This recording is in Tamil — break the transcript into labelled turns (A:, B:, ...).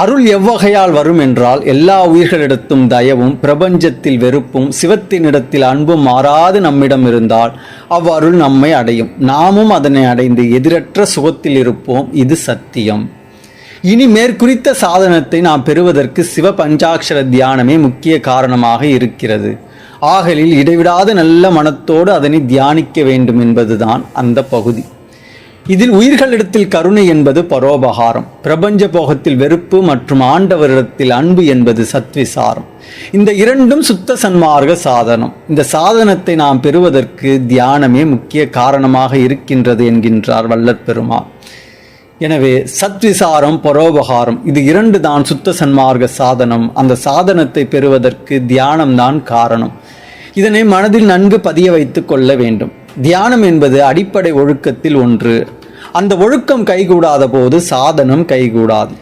A: அருள் எவ்வகையால் வரும் என்றால், எல்லா உயிர்களிடத்தும் தயவும் பிரபஞ்சத்தில் வெறுப்பும் சிவத்தினிடத்தில் அன்பும் மாறாது நம்மிடம் இருந்தால் அவ்வருள் நம்மை அடையும். நாமும் அதனை அடைந்து எதிரற்ற சுகத்தில் இருப்போம். இது சத்தியம். இனி மேற்குறித்த சாதனத்தை நாம் பெறுவதற்கு சிவ பஞ்சாட்சர தியானமே முக்கிய காரணமாக இருக்கிறது. ஆகலில் இடைவிடாத நல்ல மனத்தோடு அதனை தியானிக்க வேண்டும் என்பதுதான் அந்த பகுதி. இதில் உயிர்களிடத்தில் கருணை என்பது பரோபகாரம், பிரபஞ்ச போகத்தில் வெறுப்பு மற்றும் ஆண்டவரிடத்தில் அன்பு என்பது சத்விசாரம். இந்த இரண்டும் சுத்த சன்மார்க்க சாதனம். இந்த சாதனத்தை நாம் பெறுவதற்கு தியானமே முக்கிய காரணமாக இருக்கின்றது என்கின்றார் வள்ளற் பெருமாள். எனவே சத்விசாரம், பரோபகாரம் இது இரண்டு தான் சுத்த சன்மார்க்க சாதனம். அந்த சாதனத்தை பெறுவதற்கு தியானம்தான் காரணம். இதனை மனதில் நன்கு பதிய வைத்து கொள்ள வேண்டும். தியானம் என்பது அடிப்படை ஒழுக்கத்தில் ஒன்று. அந்த ஒழுக்கம் கைகூடாத போது சாதனம் கைகூடாது.